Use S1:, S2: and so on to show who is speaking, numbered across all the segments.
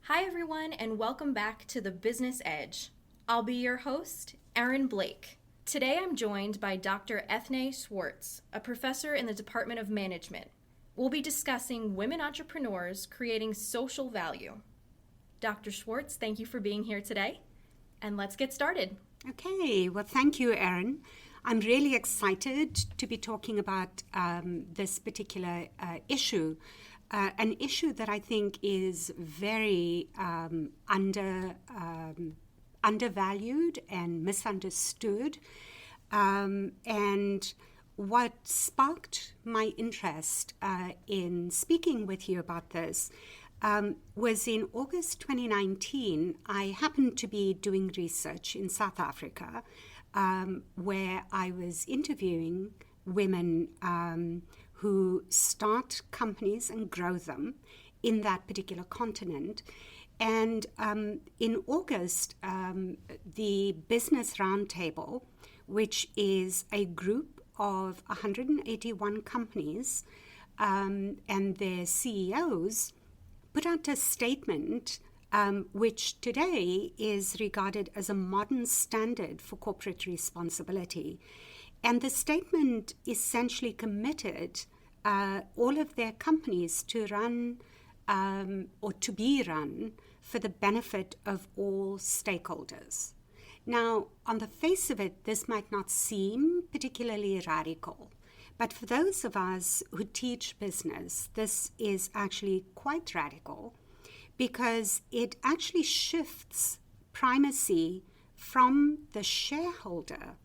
S1: Hi, everyone, and welcome back to The Business Edge. I'll be your host, Erin Blake. Today I'm joined by Dr. Ethne Swartz, a professor in the Department of Management. We'll be discussing women entrepreneurs creating social value. Dr. Swartz, thank you for being here today, and let's get started.
S2: Okay, well, thank you, Erin. I'm really excited to be talking about this particular issue. An issue that I think is very undervalued and misunderstood. And what sparked my interest in speaking with you about this was in August 2019, I happened to be doing research in South Africa where I was interviewing women who start companies and grow them in that particular continent. And in August, the Business Roundtable, which is a group of 181 companies and their CEOs, put out a statement which today is regarded as a modern standard for corporate responsibility. And the statement essentially committed all of their companies to run or to be run for the benefit of all stakeholders. Now, on the face of it, this might not seem particularly radical, but for those of us who teach business, this is actually quite radical because it actually shifts primacy from the shareholder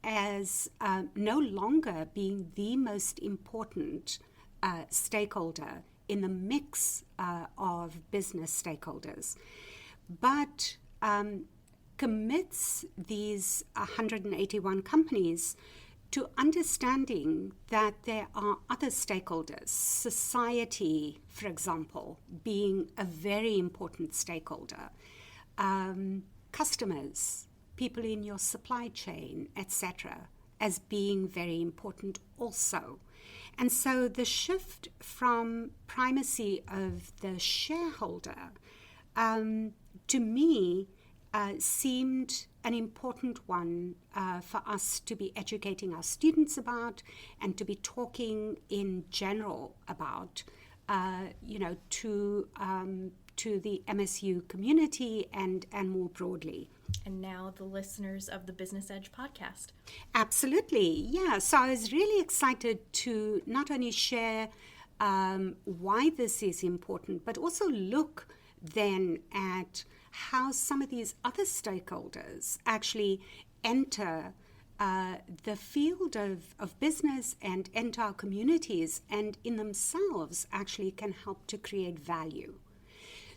S2: as no longer being the most important stakeholder in the mix of business stakeholders, but commits these 181 companies to understanding that there are other stakeholders, society, for example, being a very important stakeholder, customers, people in your supply chain, etc., as being very important also. And so the shift from primacy of the shareholder, to me, seemed an important one for us to be educating our students about and to be talking in general about, to the MSU community and more broadly.
S1: And now the listeners of the Business Edge podcast.
S2: Absolutely, yeah. So I was really excited to not only share why this is important, but also look then at how some of these other stakeholders actually enter the field of business and enter our communities and in themselves actually can help to create value.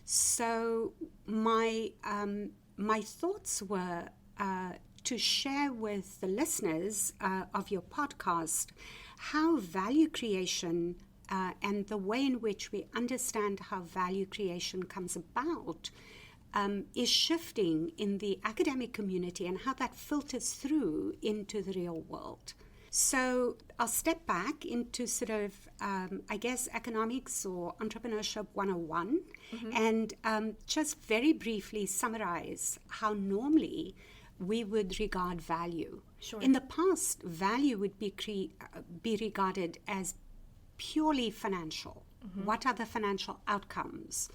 S2: So my thoughts were to share with the listeners of your podcast how value creation and the way in which we understand how value creation comes about is shifting in the academic community and how that filters through into the real world. So I'll step back into sort of, economics or entrepreneurship 101 and just very briefly summarize how normally we would regard value.
S1: Sure.
S2: In the past, value would be regarded as purely financial. What are the financial outcomes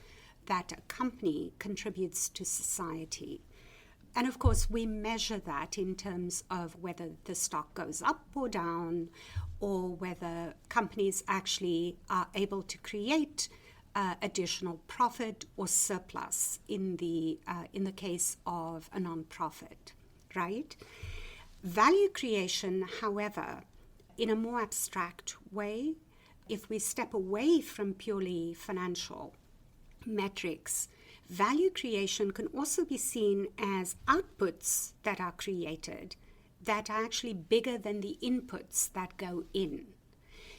S2: that a company contributes to society? And of course, we measure that in terms of whether the stock goes up or down, or whether companies actually are able to create additional profit or surplus in the case of a nonprofit, right? Value creation, however, in a more abstract way, if we step away from purely financial metrics, value creation can also be seen as outputs that are created that are actually bigger than the inputs that go in.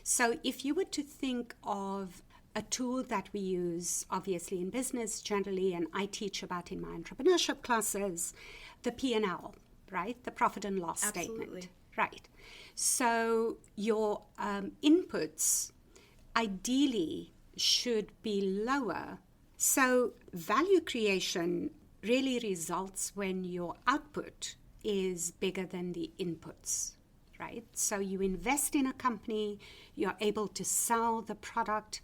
S2: So if you were to think of a tool that we use, obviously in business generally, and I teach about in my entrepreneurship classes, the P&L, right? The profit and loss statement. Right. So your inputs ideally should be lower So value creation really results when your output is bigger than the inputs, right? So you invest in a company, you're able to sell the product,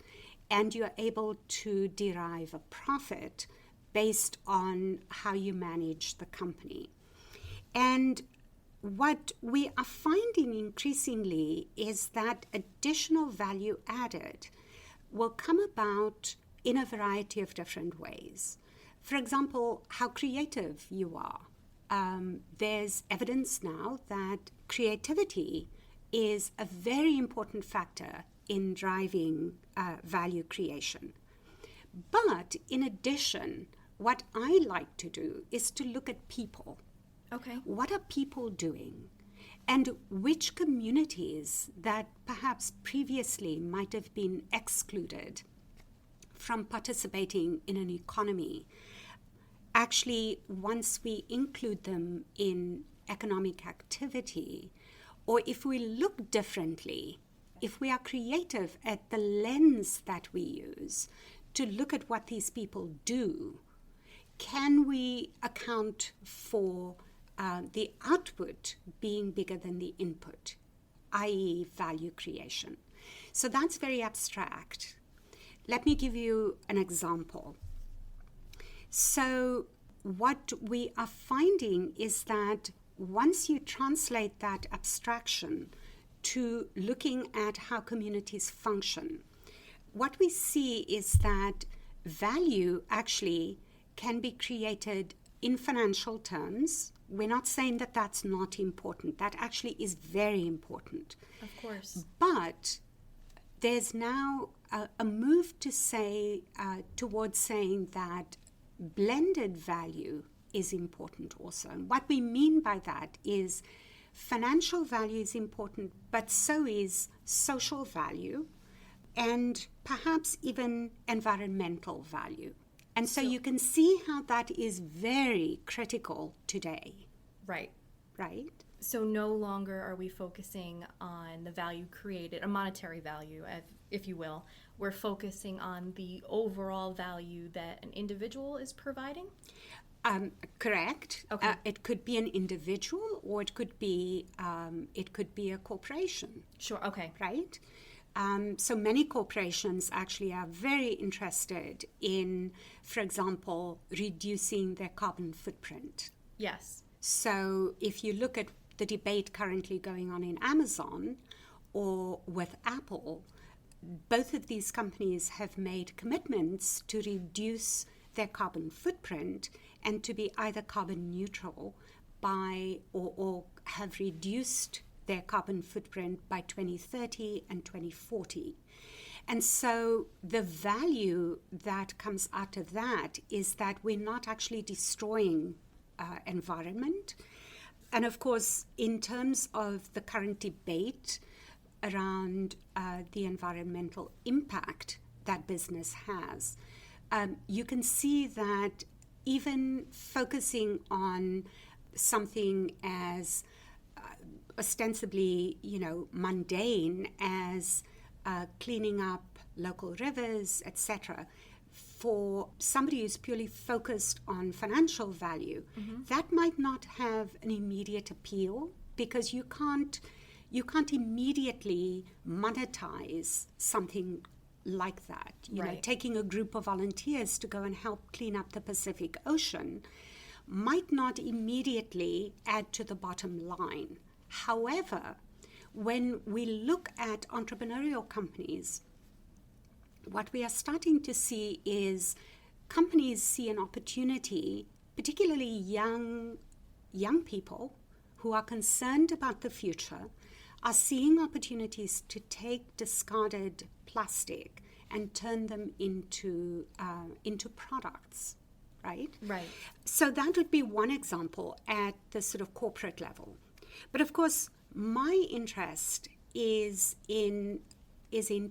S2: and you're able to derive a profit based on how you manage the company. And what we are finding increasingly is that additional value added will come about in a variety of different ways. For example, how creative you are. There's evidence now that creativity is a very important factor in driving value creation. But in addition, what I like to do is to look at people.
S1: Okay.
S2: What are people doing? And which communities that perhaps previously might have been excluded from participating in an economy, actually, once we include them in economic activity, or if we look differently, if we are creative at the lens that we use to look at what these people do, can we account for the output being bigger than the input, i.e. value creation? So that's very abstract. Let me give you an example. So what we are finding is that once you translate that abstraction to looking at how communities function, what we see is that value actually can be created in financial terms. We're not saying that that's not important. That actually is very important.
S1: Of course.
S2: But there's now a move to say towards saying that blended value is important also. And what we mean by that is financial value is important, but so is social value and perhaps even environmental value. And so you can see how that is very critical today.
S1: Right.
S2: Right?
S1: So no longer are we focusing on the value created, a monetary value, if you will. We're focusing on the overall value that an individual is providing?
S2: Correct.
S1: Okay.
S2: It could be an individual, or it could be a corporation.
S1: Sure. Okay.
S2: Right? So many corporations actually are very interested in, for example, reducing their carbon footprint.
S1: Yes.
S2: So if you look at the debate currently going on in Amazon or with Apple, both of these companies have made commitments to reduce their carbon footprint and to be either carbon neutral by or have reduced their carbon footprint by 2030 and 2040. And so the value that comes out of that is that we're not actually destroying environment. And of course, in terms of the current debate around the environmental impact that business has, you can see that even focusing on something as ostensibly, mundane as cleaning up local rivers, etc., for somebody who's purely focused on financial value, that might not have an immediate appeal because you can't immediately monetize something like that. You know, taking a group of volunteers to go and help clean up the Pacific Ocean might not immediately add to the bottom line. However, when we look at entrepreneurial companies, what we are starting to see is companies see an opportunity, particularly young people who are concerned about the future, are seeing opportunities to take discarded plastic and turn them into products, right?
S1: Right.
S2: So that would be one example at the sort of corporate level. But of course, my interest is in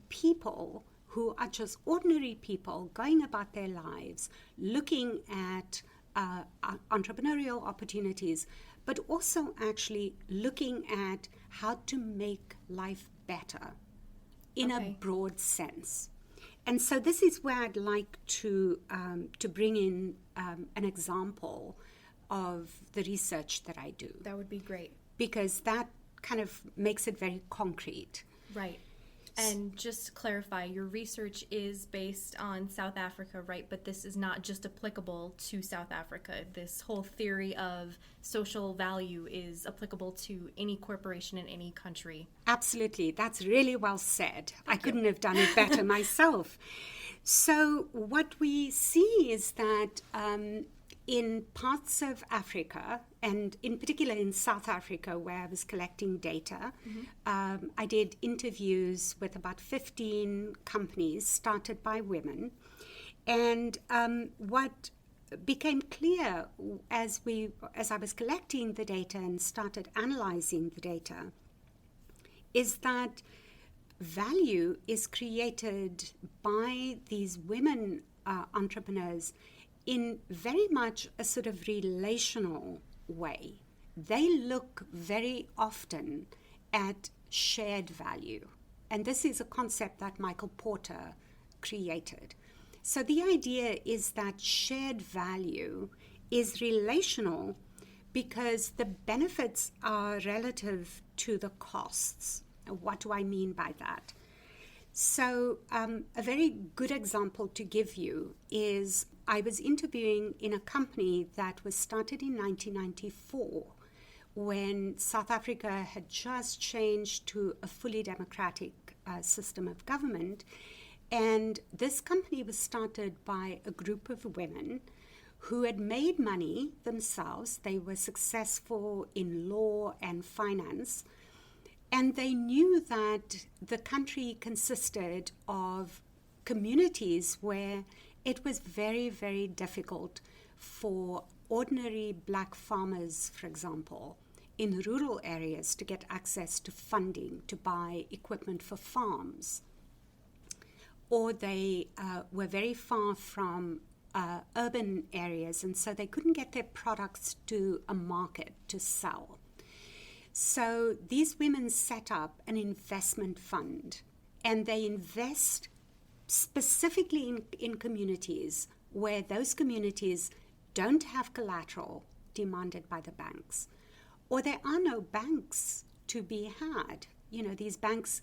S2: people who are just ordinary people going about their lives, looking at entrepreneurial opportunities, but also actually looking at how to make life better in a broad sense. And so this is where I'd like to bring in an example of the research that I do.
S1: That would be great.
S2: Because that kind of makes it very concrete.
S1: Right. And just to clarify, your research is based on South Africa, right? But this is not just applicable to South Africa. This whole theory of social value is applicable to any corporation in any country.
S2: Absolutely. That's really well said. I couldn't have done it better myself. So what we see is that in parts of Africa, and in particular in South Africa, where I was collecting data, I did interviews with about 15 companies started by women. And what became clear as I was collecting the data and started analyzing the data is that value is created by these women entrepreneurs in very much a sort of relational way. They look very often at shared value. And this is a concept that Michael Porter created. So the idea is that shared value is relational because the benefits are relative to the costs. What do I mean by that? So a very good example to give you is I was interviewing in a company that was started in 1994 when South Africa had just changed to a fully democratic system of government. And this company was started by a group of women who had made money themselves. They were successful in law and finance. And they knew that the country consisted of communities where it was very, very difficult for ordinary black farmers, for example, in rural areas to get access to funding to buy equipment for farms. Or they were very far from urban areas, and so they couldn't get their products to a market to sell. So these women set up an investment fund, and they invest specifically in communities where those communities don't have collateral demanded by the banks, or there are no banks to be had. You know, these banks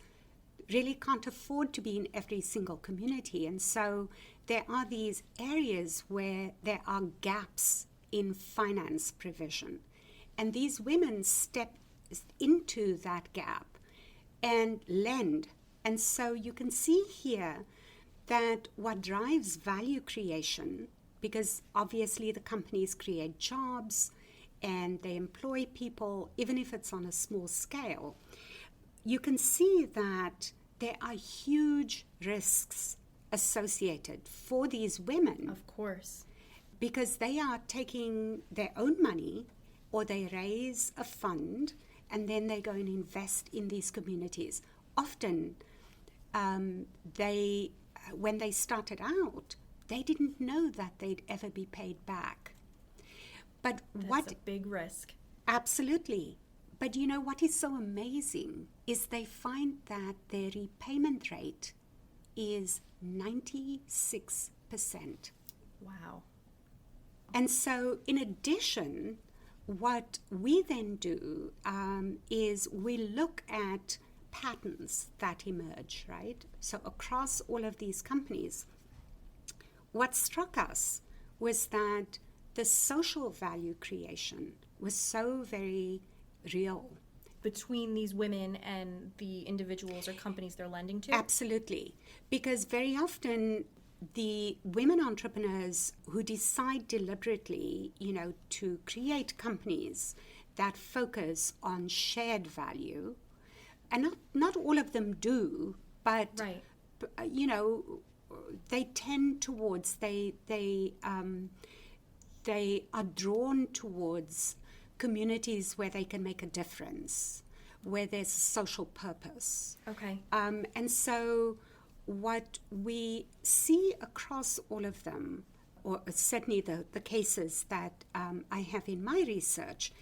S2: really can't afford to be in every single community, and so there are these areas where there are gaps in finance provision, and these women step into that gap and lend. And so you can see here that what drives value creation, because obviously the companies create jobs and they employ people, even if it's on a small scale, you can see that there are huge risks associated for these women.
S1: Of course.
S2: Because they are taking their own money, or they raise a fund and then they go and invest in these communities. Often, when they started out, they didn't know that they'd ever be paid back. But
S1: That's a big risk.
S2: Absolutely. But you know what is so amazing is they find that their repayment rate is 96%.
S1: Wow.
S2: And so in addition, what we then do is we look at patterns that emerge, right? So across all of these companies, what struck us was that the social value creation was so very real.
S1: Between these women and the individuals or companies they're lending to?
S2: Absolutely. Because very often the women entrepreneurs who decide deliberately, to create companies that focus on shared value, and not all of them do, but
S1: right.
S2: They tend towards, they are drawn towards communities where they can make a difference, where there's social purpose.
S1: Okay.
S2: And so what we see across all of them, or certainly the cases that I have in my research,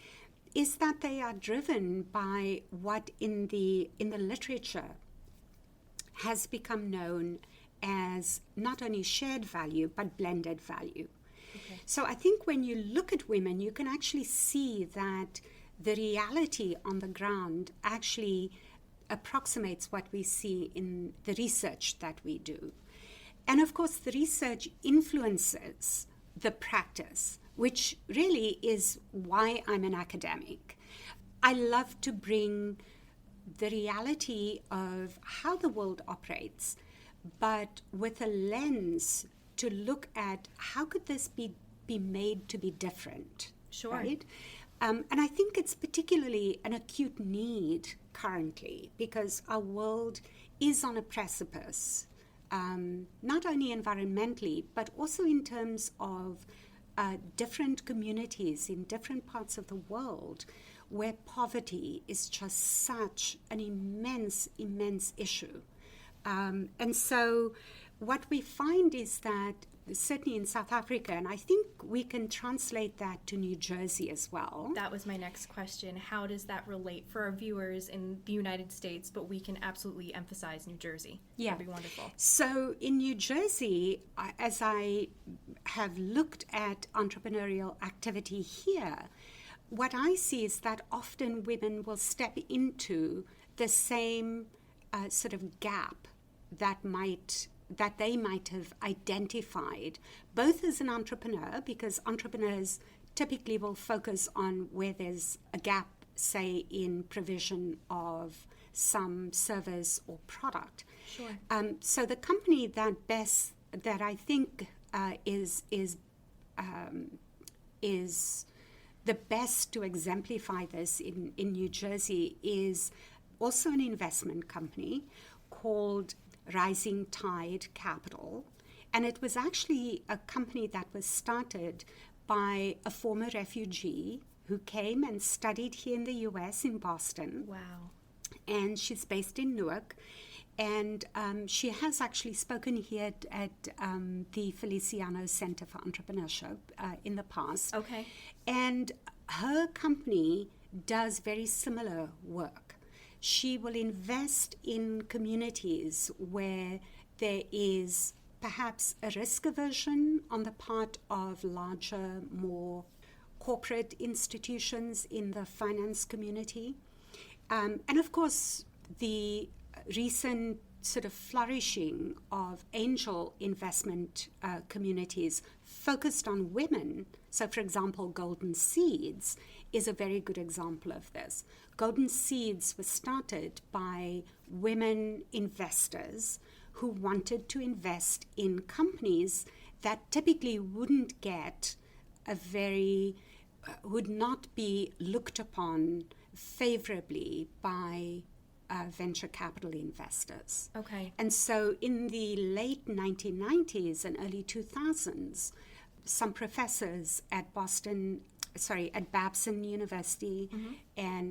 S2: is that they are driven by what in the literature has become known as not only shared value, but blended value.
S1: Okay.
S2: So I think when you look at women, you can actually see that the reality on the ground actually approximates what we see in the research that we do. And of course, the research influences the practice, which really is why I'm an academic. I love to bring the reality of how the world operates, but with a lens to look at how could this be made to be different.
S1: Sure.
S2: Right? And I think it's particularly an acute need currently because our world is on a precipice, not only environmentally, but also in terms of different communities in different parts of the world where poverty is just such an immense issue. And so what we find is that certainly in South Africa, and I think we can translate that to New Jersey as well.
S1: That was my next question. How does that relate for our viewers in the United States, but we can absolutely emphasize New Jersey?
S2: Yeah.
S1: That'd be wonderful.
S2: So in New Jersey, as I have looked at entrepreneurial activity here, what I see is that often women will step into the same sort of gap that they might have identified, both as an entrepreneur, because entrepreneurs typically will focus on where there's a gap, say, in provision of some service or product.
S1: Sure.
S2: So the company that I think is the best to exemplify this in New Jersey is also an investment company called Rising Tide Capital. And it was actually a company that was started by a former refugee who came and studied here in the US in Boston.
S1: Wow.
S2: And she's based in Newark. And she has actually spoken here at the Feliciano Center for Entrepreneurship in the past.
S1: Okay.
S2: And her company does very similar work. She will invest in communities where there is perhaps a risk aversion on the part of larger, more corporate institutions in the finance community. And of course, the recent sort of flourishing of angel investment communities focused on women. So, for example, Golden Seeds is a very good example of this. Golden Seeds was started by women investors who wanted to invest in companies that typically wouldn't get would not be looked upon favorably by venture capital investors.
S1: Okay.
S2: And so in the late 1990s and early 2000s, some professors at Babson University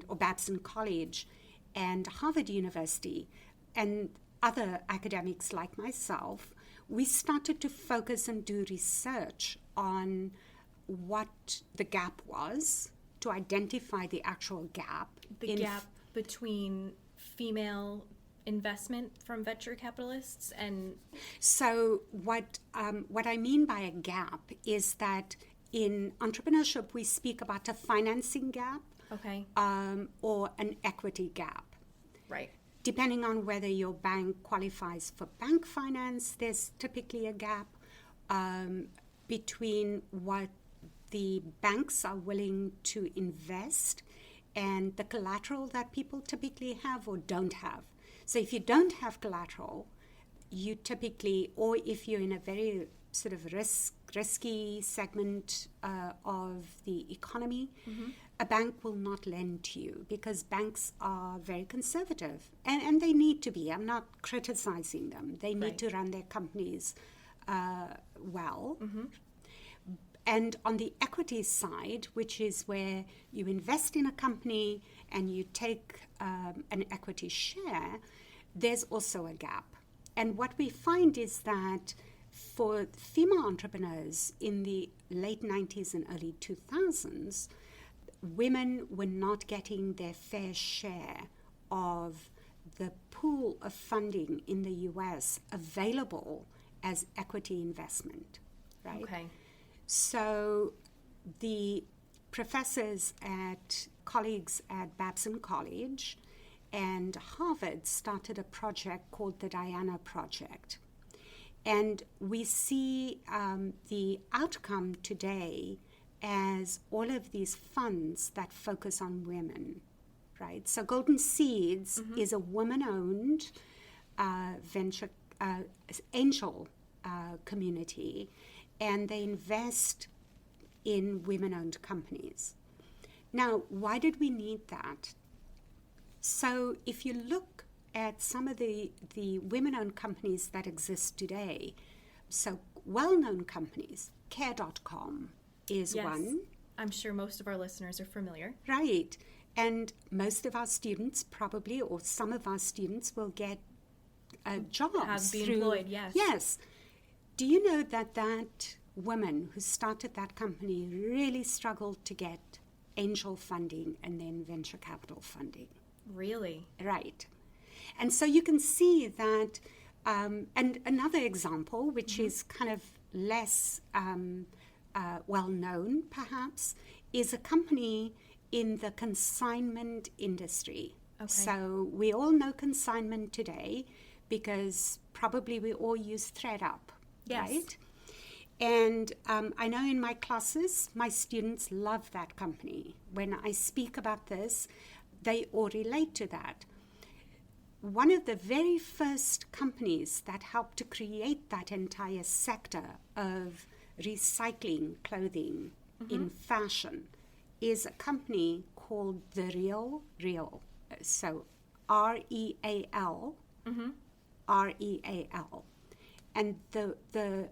S2: or Babson College and Harvard University and other academics like myself, we started to focus and do research on what the gap was, to identify the actual gap.
S1: The gap between female investment from venture capitalists and...
S2: So what I mean by a gap is that in entrepreneurship, we speak about a financing gap,
S1: okay,
S2: or an equity gap.
S1: Right.
S2: Depending on whether your bank qualifies for bank finance, there's typically a gap between what the banks are willing to invest and the collateral that people typically have or don't have. So if you don't have collateral, you typically, or if you're in a very sort of risky segment of the economy, a bank will not lend to you because banks are very conservative. And they need to be. I'm not criticizing them. They need to run their companies well. And on the equity side, which is where you invest in a company and you take an equity share, there's also a gap. And what we find is that for female entrepreneurs in the late 90s and early 2000s, women were not getting their fair share of the pool of funding in the US available as equity investment, right?
S1: Okay.
S2: So the professors colleagues at Babson College and Harvard started a project called the Diana Project. And we see the outcome today as all of these funds that focus on women, right? So Golden Seeds is a woman-owned venture angel community, and they invest in women-owned companies. Now, why did we need that? So if you look at some of the women-owned companies that exist today, so well-known companies, Care.com is one.
S1: I'm sure most of our listeners are familiar.
S2: Right. And most of our students probably, or some of our students will get jobs.
S1: Be employed, yes.
S2: Yes. Do you know that woman who started that company really struggled to get angel funding and then venture capital funding?
S1: Really?
S2: Right. And so you can see that, and another example, which is kind of less well-known perhaps, is a company in the consignment industry.
S1: Okay.
S2: So we all know consignment today because probably we all use ThreadUp,
S1: Yes.
S2: right? And I know in my classes, my students love that company. When I speak about this, they all relate to that. One of the very first companies that helped to create that entire sector of recycling clothing in fashion is a company called The Real Real. So R-E-A-L, R-E-A-L. And the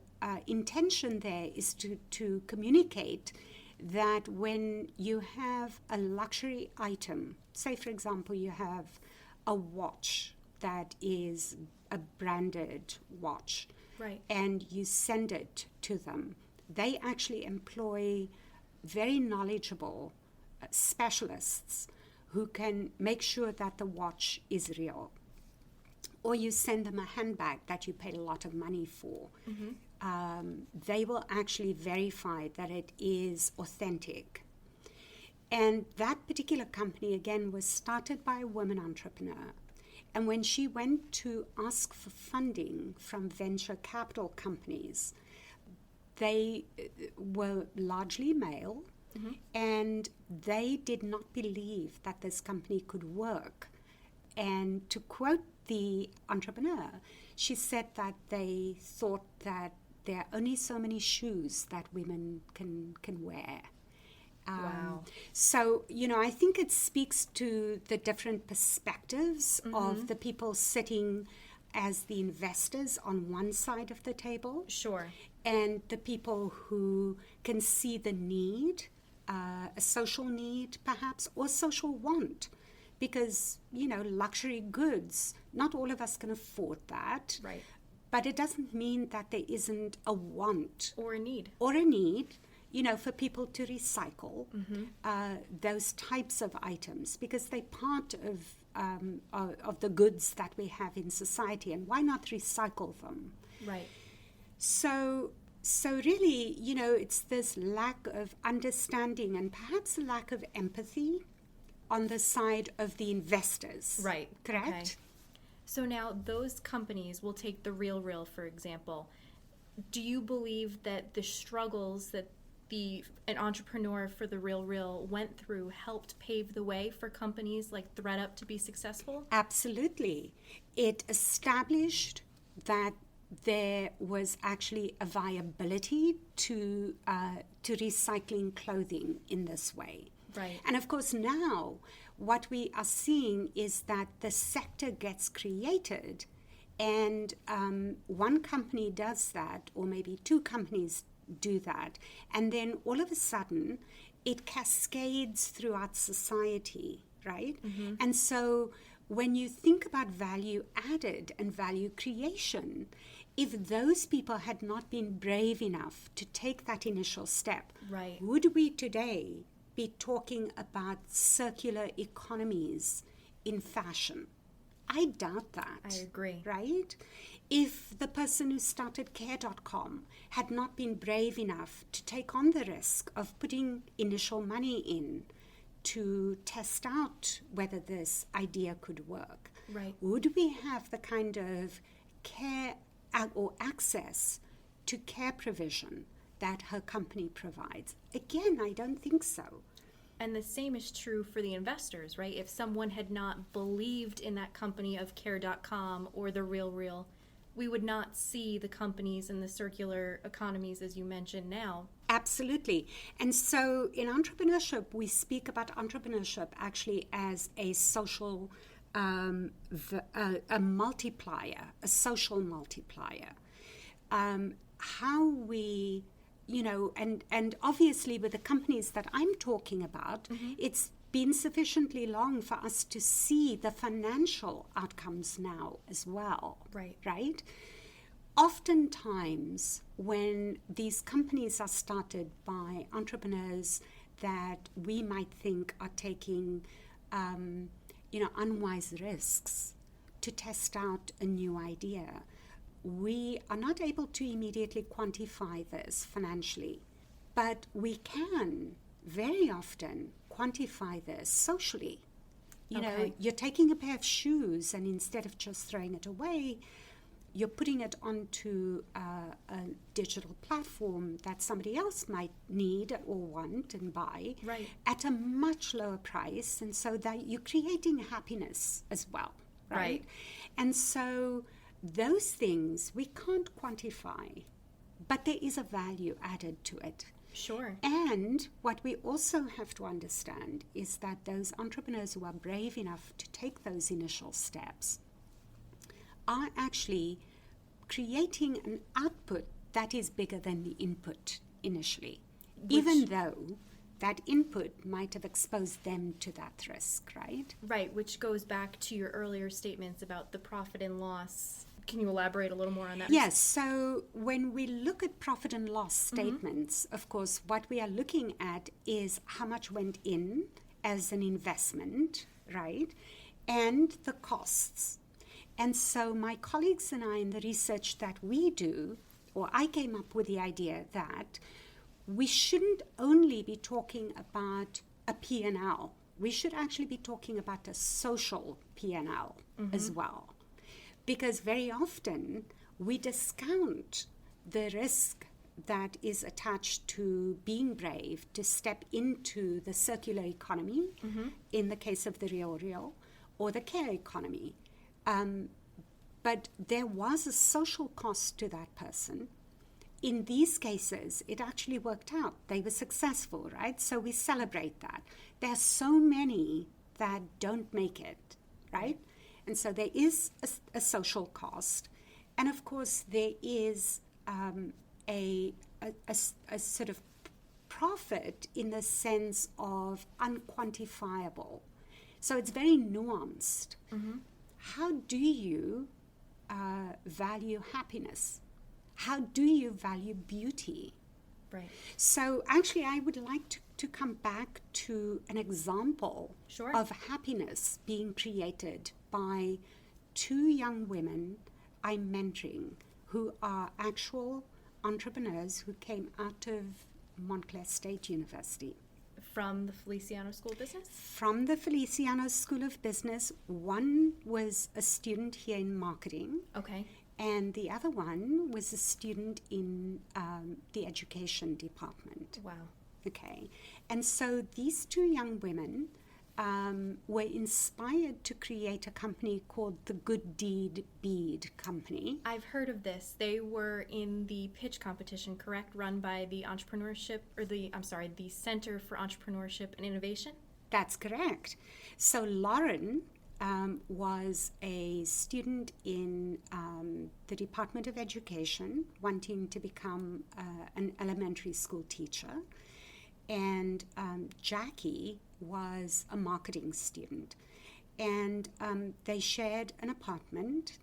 S2: intention there is to communicate that when you have a luxury item, say for example you have a watch that is a branded watch,
S1: right,
S2: and you send it to them, they actually employ very knowledgeable specialists who can make sure that the watch is real. Or you send them a handbag that you paid a lot of money for. They will actually verify that it is authentic. And that particular company, again, was started by a woman entrepreneur. And when she went to ask for funding from venture capital companies, they were largely male, and they did not believe that this company could work. And to quote the entrepreneur, she said that they thought that there are only so many shoes that women can wear.
S1: Wow.
S2: So, I think it speaks to the different perspectives of the people sitting as the investors on one side of the table.
S1: Sure.
S2: And the people who can see the need, a social need perhaps, or social want. Because, luxury goods, not all of us can afford that.
S1: Right.
S2: But it doesn't mean that there isn't a want.
S1: Or a need.
S2: For people to recycle those types of items, because they're part of the goods that we have in society, and why not recycle them?
S1: Right.
S2: So really, it's this lack of understanding and perhaps a lack of empathy on the side of the investors.
S1: Right.
S2: Correct?
S1: Okay. So now those companies, will take The Real Real, for example. Do you believe that the struggles that an entrepreneur for The Real Real went through helped pave the way for companies like ThreadUp to be successful?
S2: Absolutely. It established that there was actually a viability to recycling clothing in this way.
S1: Right.
S2: And of course now what we are seeing is that the sector gets created, and one company does that, or maybe two companies do that, and then all of a sudden it cascades throughout society, right? And so when you think about value added and value creation, if those people had not been brave enough to take that initial step,
S1: right,
S2: would we today be talking about circular economies in fashion? I doubt that.
S1: I agree.
S2: Right? If the person who started care.com had not been brave enough to take on the risk of putting initial money in to test out whether this idea could work,
S1: right,
S2: would we have the kind of care or access to care provision that her company provides? Again, I don't think so.
S1: And the same is true for the investors, right? If someone had not believed in that company of care.com or the RealReal, we would not see the companies and the circular economies, as you mentioned now.
S2: Absolutely. And so in entrepreneurship, we speak about entrepreneurship actually as a social a multiplier, a social multiplier. How we, and obviously with the companies that I'm talking about, it's been sufficiently long for us to see the financial outcomes now as well. Right? Oftentimes, when these companies are started by entrepreneurs that we might think are taking, unwise risks to test out a new idea, we are not able to immediately quantify this financially, but we can very often quantify this socially. You're taking a pair of shoes, and instead of just throwing it away, you're putting it onto a digital platform that somebody else might need or want and buy at a much lower price. And so that you're creating happiness as well, right? And so those things we can't quantify, but there is a value added to it.
S1: Sure.
S2: And what we also have to understand is that those entrepreneurs who are brave enough to take those initial steps are actually creating an output that is bigger than the input initially, even though that input might have exposed them to that risk, right?
S1: Right, which goes back to your earlier statements about the profit and loss. Can you elaborate a little more on that?
S2: Yes, so when we look at profit and loss statements, of course, what we are looking at is how much went in as an investment, right? And the costs. And so my colleagues and I, in the research that we do, or I came up with the idea that we shouldn't only be talking about a P&L. We should actually be talking about a social P&L as well. Because very often we discount the risk that is attached to being brave to step into the circular economy, in the case of the RealReal, or the care economy. But there was a social cost to that person. In these cases, it actually worked out. They were successful, right? So we celebrate that. There are so many that don't make it, right? And so there is a social cost. And of course, there is a sort of profit in the sense of unquantifiable. So it's very nuanced. How do you value happiness? How do you value beauty?
S1: Right.
S2: So actually, I would like to come back to an example of happiness being created by two young women I'm mentoring who are actual entrepreneurs who came out of Montclair State University.
S1: From the Feliciano School of Business?
S2: From the Feliciano School of Business. One was a student here in marketing.
S1: Okay.
S2: And the other one was a student in the education department.
S1: Wow.
S2: Okay. And so these two young women were inspired to create a company called the Good Deed Bead Company.
S1: I've heard of this. They were in the pitch competition, correct? Run by the the Center for Entrepreneurship and Innovation?
S2: That's correct. So Lauren was a student in the Department of Education, wanting to become an elementary school teacher. And Jackie was a marketing student. And they shared an apartment.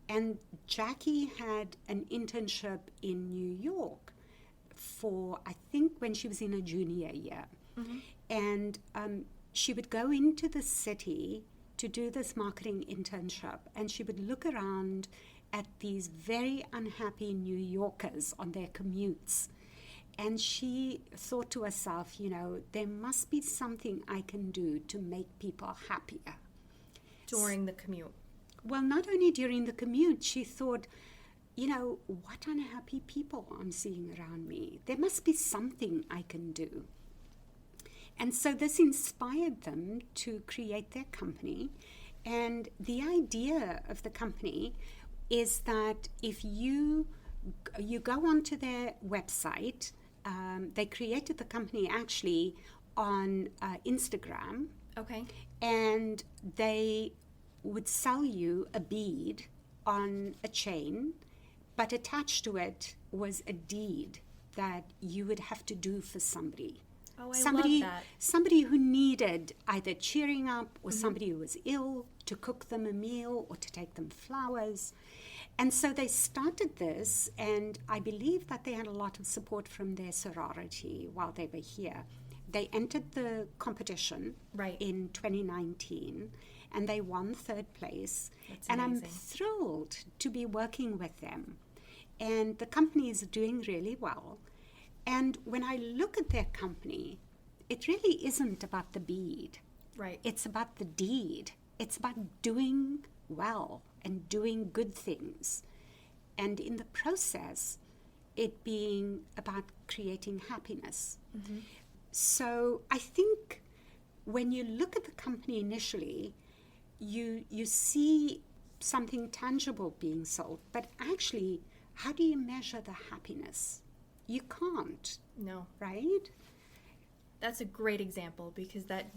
S2: And Jackie had an internship in New York for, I think, when she was in a junior year. And she would go into the city to do this marketing internship, and she would look around at these very unhappy New Yorkers on their commutes. And she thought to herself, there must be something I can do to make people happier.
S1: During the commute?
S2: Well, not only during the commute, she thought, what unhappy people I'm seeing around me. There must be something I can do. And so this inspired them to create their company. And the idea of the company is that if you go onto their website, they created the company actually on Instagram.
S1: Okay.
S2: And they would sell you a bead on a chain, but attached to it was a deed that you would have to do for somebody.
S1: Oh, I love that.
S2: Somebody who needed either cheering up or somebody who was ill, to cook them a meal or to take them flowers. And so they started this, and I believe that they had a lot of support from their sorority while they were here. They entered the competition in 2019, and they won third place.
S1: That's
S2: and
S1: amazing.
S2: I'm thrilled to be working with them. And the company is doing really well. And when I look at their company, it really isn't about the bead.
S1: Right.
S2: It's about the deed. It's about doing well and doing good things. And in the process, it being about creating happiness. Mm-hmm. So I think when you look at the company initially, you see something tangible being sold. But actually, how do you measure the happiness? You can't.
S1: No.
S2: Right?
S1: That's a great example, because that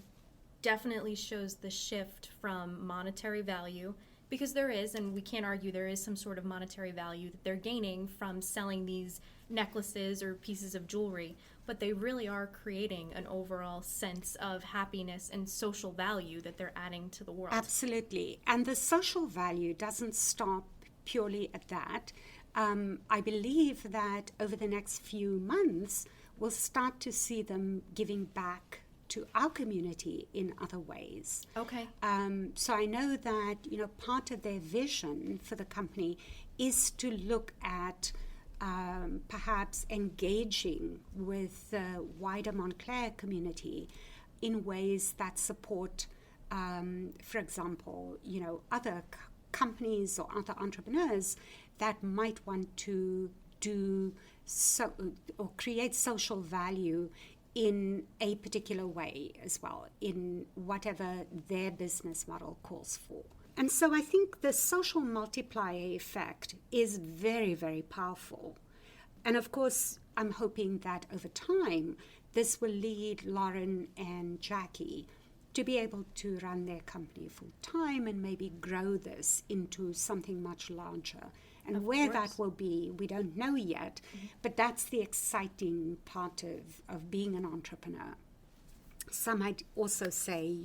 S1: definitely shows the shift from monetary value, because there is, and we can't argue, there is some sort of monetary value that they're gaining from selling these necklaces or pieces of jewelry, but they really are creating an overall sense of happiness and social value that they're adding to the world.
S2: Absolutely. And the social value doesn't stop purely at that. I believe that over the next few months, we'll start to see them giving back to our community in other ways.
S1: Okay.
S2: So I know that, part of their vision for the company is to look at perhaps engaging with the wider Montclair community in ways that support, for example, other companies or other entrepreneurs that might want to do so or create social value in a particular way as well, in whatever their business model calls for. And so I think the social multiplier effect is very, very powerful. And of course, I'm hoping that over time, this will lead Lauren and Jackie to be able to run their company full time and maybe grow this into something much larger. And where that will be, we don't know yet, but that's the exciting part of being an entrepreneur. Some might also say,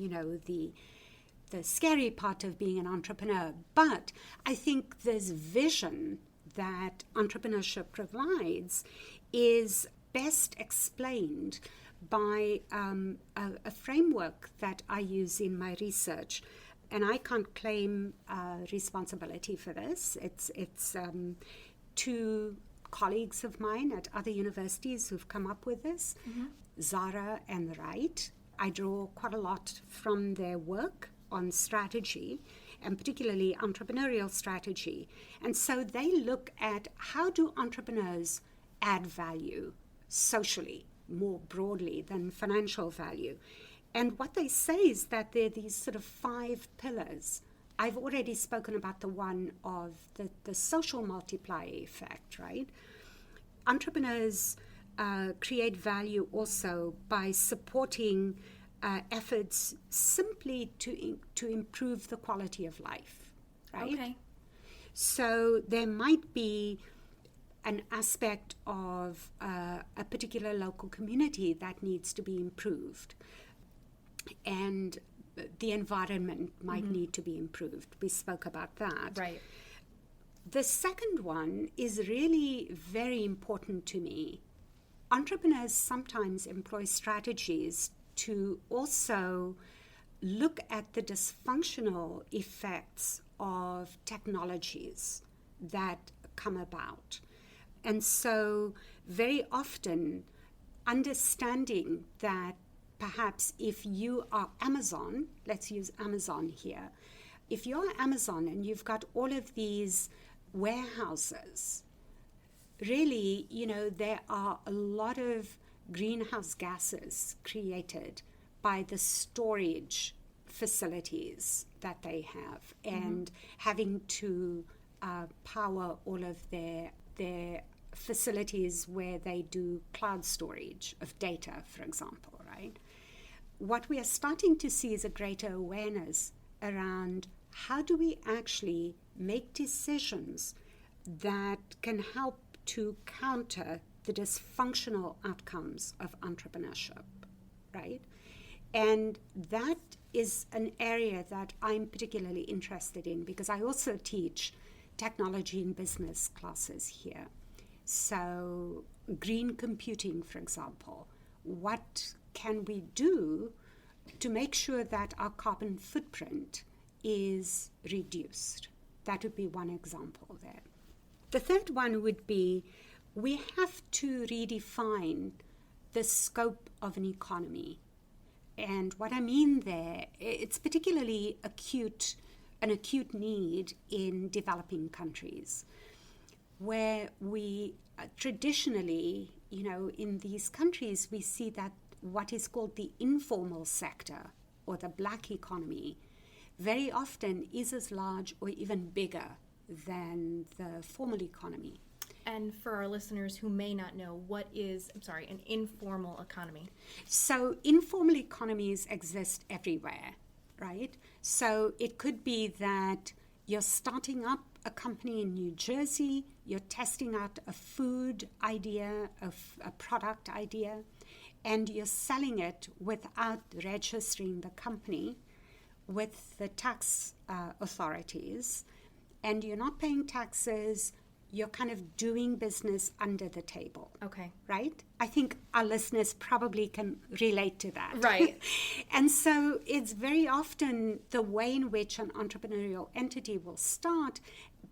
S2: the scary part of being an entrepreneur, but I think this vision that entrepreneurship provides is best explained by a framework that I use in my research. And I can't claim responsibility for this. It's two colleagues of mine at other universities who've come up with this, Zara and Wright. I draw quite a lot from their work on strategy, and particularly entrepreneurial strategy. And so they look at how do entrepreneurs add value socially, more broadly than financial value. And what they say is that there are these sort of 5 pillars. I've already spoken about the one of the social multiplier effect, right? Entrepreneurs create value also by supporting efforts simply to improve the quality of life, right?
S1: Okay.
S2: So there might be an aspect of a particular local community that needs to be improved. And the environment might need to be improved. We spoke about that.
S1: Right.
S2: The second one is really very important to me. Entrepreneurs sometimes employ strategies to also look at the dysfunctional effects of technologies that come about. And so very often understanding that perhaps if you are Amazon, let's use Amazon here, if you're Amazon and you've got all of these warehouses, really, there are a lot of greenhouse gases created by the storage facilities that they have, and having to power all of their facilities where they do cloud storage of data, for example, right? What we are starting to see is a greater awareness around how do we actually make decisions that can help to counter the dysfunctional outcomes of entrepreneurship, right? And that is an area that I'm particularly interested in because I also teach technology and business classes here. So green computing, for example, what can we do to make sure that our carbon footprint is reduced? That would be one example there. The third one would be we have to redefine the scope of an economy. And what I mean there, it's particularly an acute need in developing countries, where we traditionally, in these countries, we see that what is called the informal sector or the black economy very often is as large or even bigger than the formal economy.
S1: And for our listeners who may not know, what is, an informal economy?
S2: So informal economies exist everywhere, right? So it could be that you're starting up a company in New Jersey, you're testing out a food idea, a product idea, and you're selling it without registering the company with the tax authorities, and you're not paying taxes. You're kind of doing business under the table.
S1: Okay.
S2: Right? I think our listeners probably can relate to that.
S1: Right.
S2: And so it's very often the way in which an entrepreneurial entity will start,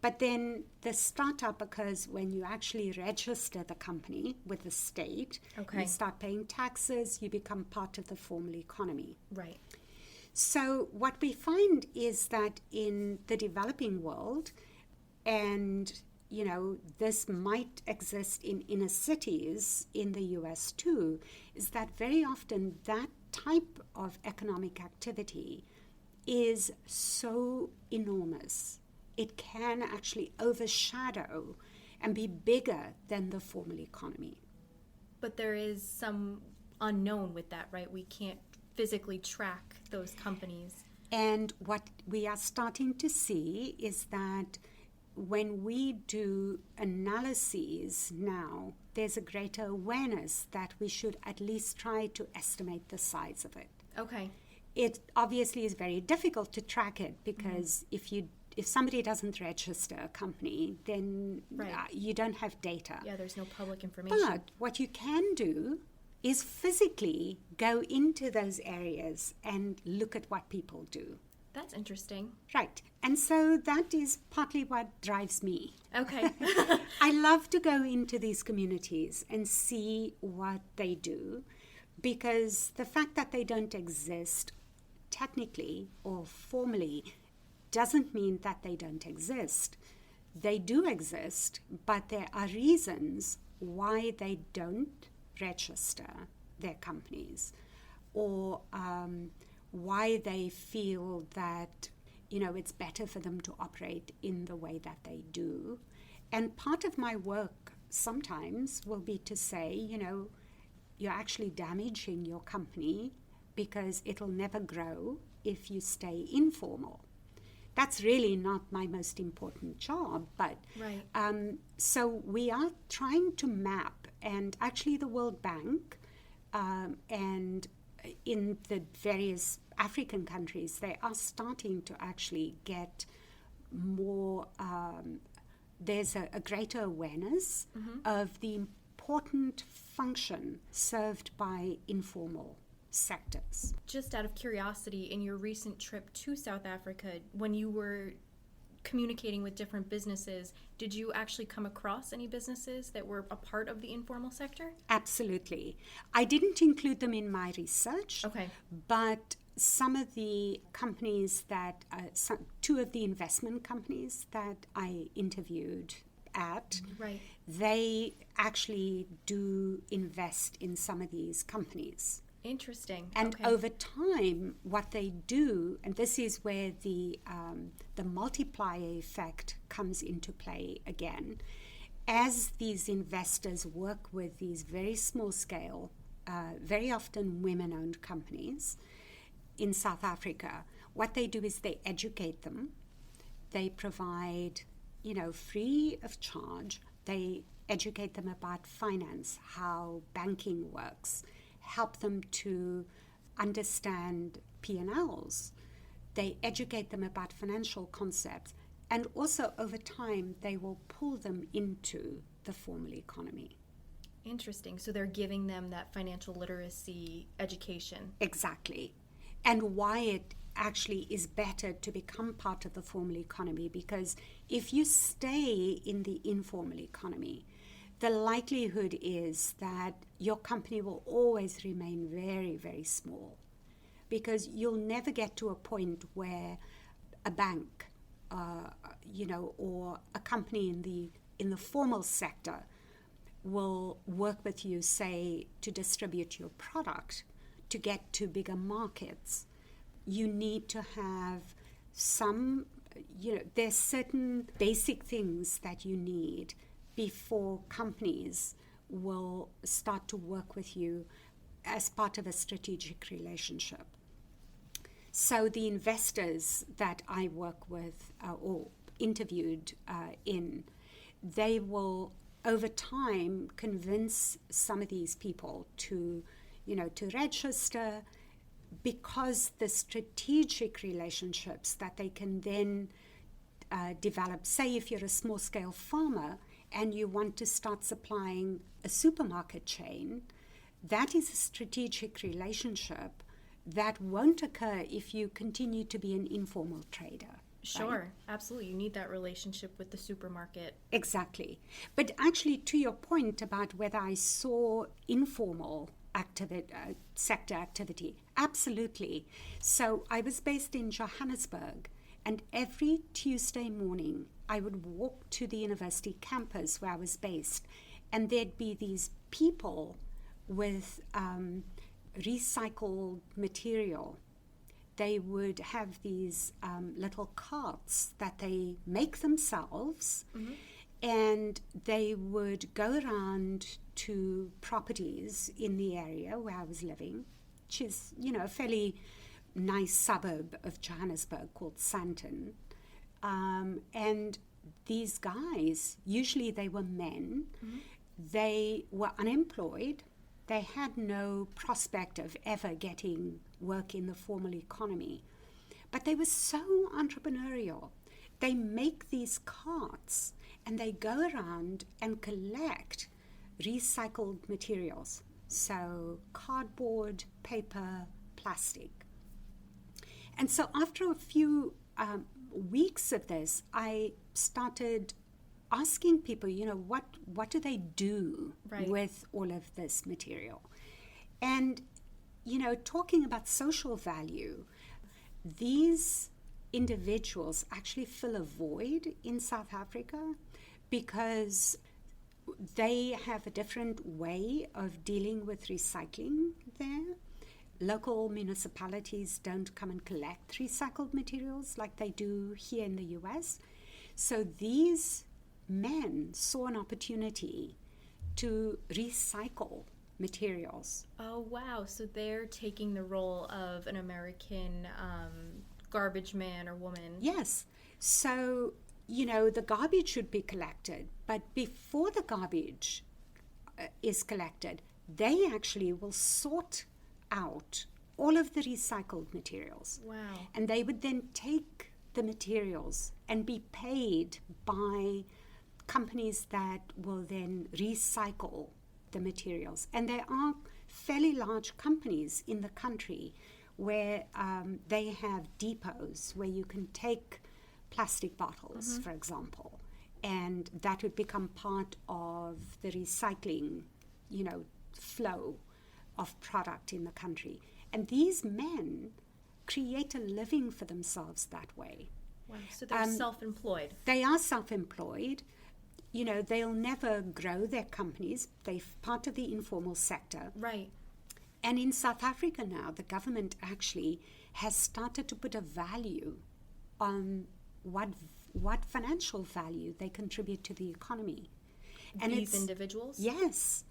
S2: but then the startup occurs when you actually register the company with the state.
S1: Okay.
S2: You start paying taxes, you become part of the formal economy.
S1: Right.
S2: So what we find is that in the developing world, and this might exist in inner cities in the US too, is that very often that type of economic activity is so enormous. It can actually overshadow and be bigger than the formal economy.
S1: But there is some unknown with that, right? We can't physically track those companies.
S2: And what we are starting to see is that when we do analyses now, there's a greater awareness that we should at least try to estimate the size of it.
S1: Okay.
S2: It obviously is very difficult to track it because if somebody doesn't register a company, then you don't have data.
S1: Yeah, there's no public information.
S2: But what you can do is physically go into those areas and look at what people do.
S1: That's interesting.
S2: Right. And so that is partly what drives me.
S1: Okay.
S2: I love to go into these communities and see what they do, because the fact that they don't exist technically or formally doesn't mean that they don't exist. They do exist, but there are reasons why they don't register their companies, or why they feel that, it's better for them to operate in the way that they do. And part of my work sometimes will be to say, you're actually damaging your company because it'll never grow if you stay informal. That's really not my most important job, but
S1: right.
S2: So we are trying to map, and actually the World Bank and in the various African countries, they are starting to actually get more, there's a greater awareness of the important function served by informal sectors.
S1: Just out of curiosity, in your recent trip to South Africa, when you were communicating with different businesses, did you actually come across any businesses that were a part of the informal sector?
S2: Absolutely. I didn't include them in my research,
S1: Okay.
S2: but some of the companies that, two of the investment companies that I interviewed at,
S1: Right.
S2: they actually do invest in some of these companies.
S1: Interesting.
S2: And
S1: okay.
S2: over time, what they do, and this is where the multiplier effect comes into play again, as these investors work with these very small scale, very often women-owned companies in South Africa, what they do is they educate them. They provide, free of charge. They educate them about finance, how banking works, help them to understand P&Ls. They educate them about financial concepts. And also over time, they will pull them into the formal economy.
S1: Interesting. So they're giving them that financial literacy education.
S2: Exactly. And why it actually is better to become part of the formal economy, because if you stay in the informal economy, the likelihood is that your company will always remain very, very small, because you'll never get to a point where a bank, or a company in the formal sector will work with you, say, to distribute your product, to get to bigger markets. You need to have some, there's certain basic things that you need before companies will start to work with you as part of a strategic relationship. So the investors that I work with or interviewed they will over time convince some of these people to register, because the strategic relationships that they can then develop, say if you're a small-scale farmer and you want to start supplying a supermarket chain, that is a strategic relationship that won't occur if you continue to be an informal trader.
S1: Sure,
S2: right?
S1: absolutely. You need that relationship with the supermarket.
S2: Exactly. But actually, to your point about whether I saw informal sector activity, absolutely. So I was based in Johannesburg, and every Tuesday morning I would walk to the university campus where I was based, and there'd be these people with recycled material. They would have these little carts that they make themselves, mm-hmm. and they would go around to properties in the area where I was living, which is, a fairly nice suburb of Johannesburg called Sandton. And these guys, usually they were men, mm-hmm. they were unemployed. They had no prospect of ever getting work in the formal economy. But they were so entrepreneurial. They make these carts and they go around and collect recycled materials. So cardboard, paper, plastic. And so after a few weeks of this, I started asking people, what do they do
S1: right.
S2: with all of this material? And, talking about social value, these individuals actually fill a void in South Africa because they have a different way of dealing with recycling there. Local municipalities don't come and collect recycled materials like they do here in the US. So these men saw an opportunity to recycle materials.
S1: Oh, wow. So they're taking the role of an American garbage man or woman.
S2: Yes. So, the garbage should be collected, but before the garbage is collected, they actually will sort out all of the recycled materials.
S1: Wow.
S2: And they would then take the materials and be paid by companies that will then recycle the materials. And there are fairly large companies in the country where they have depots where you can take plastic bottles, for example, and that would become part of the recycling, flow of product in the country. And these men create a living for themselves that way.
S1: Wow. So they're self-employed.
S2: They are self-employed. They'll never grow their companies. They're part of the informal sector.
S1: Right.
S2: And in South Africa now, the government actually has started to put a value on what financial value they contribute to the economy.
S1: And these individuals?
S2: Yes.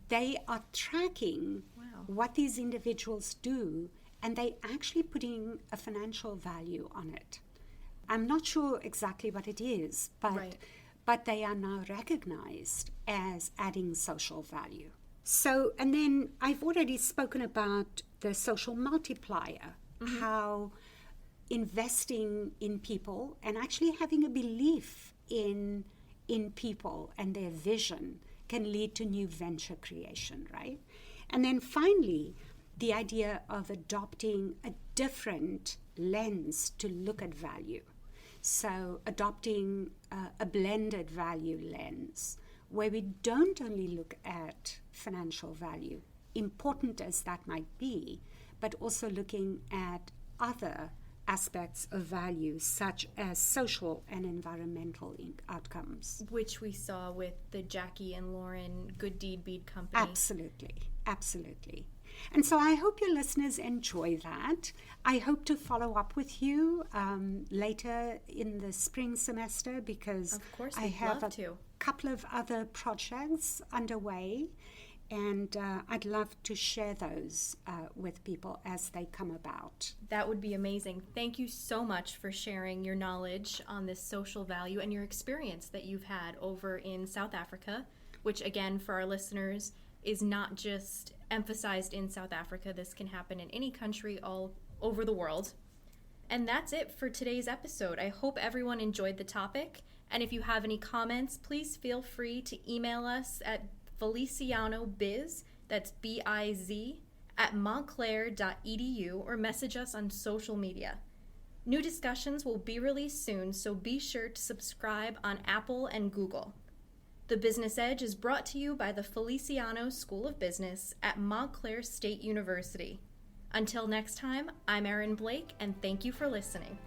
S2: They are tracking what these individuals do, and they actually putting a financial value on it. I'm not sure exactly what it is, but they are now recognized as adding social value. So, and then I've already spoken about the social multiplier, how investing in people and actually having a belief in people and their vision can lead to new venture creation, right? And then finally, the idea of adopting a different lens to look at value. So adopting a blended value lens where we don't only look at financial value, important as that might be, but also looking at other aspects of value, such as social and environmental outcomes.
S1: Which we saw with the Jackie and Lauren Good Deed Bead Company.
S2: Absolutely. And so I hope your listeners enjoy that. I hope to follow up with you later in the spring semester, because
S1: of course,
S2: I have a
S1: to.
S2: couple of other projects underway, and I'd love to share those with people as they come about.
S1: That would be amazing. Thank you so much for sharing your knowledge on this social value and your experience that you've had over in South Africa, which again, for our listeners, is not just emphasized in South Africa. This can happen in any country all over the world. And that's it for today's episode. I hope everyone enjoyed the topic. And if you have any comments, please feel free to email us at FelicianoBiz, that's BIZ, at montclair.edu, or message us on social media. New discussions will be released soon, so be sure to subscribe on Apple and Google. The Business Edge is brought to you by the Feliciano School of Business at Montclair State University. Until next time, I'm Erin Blake, and thank you for listening.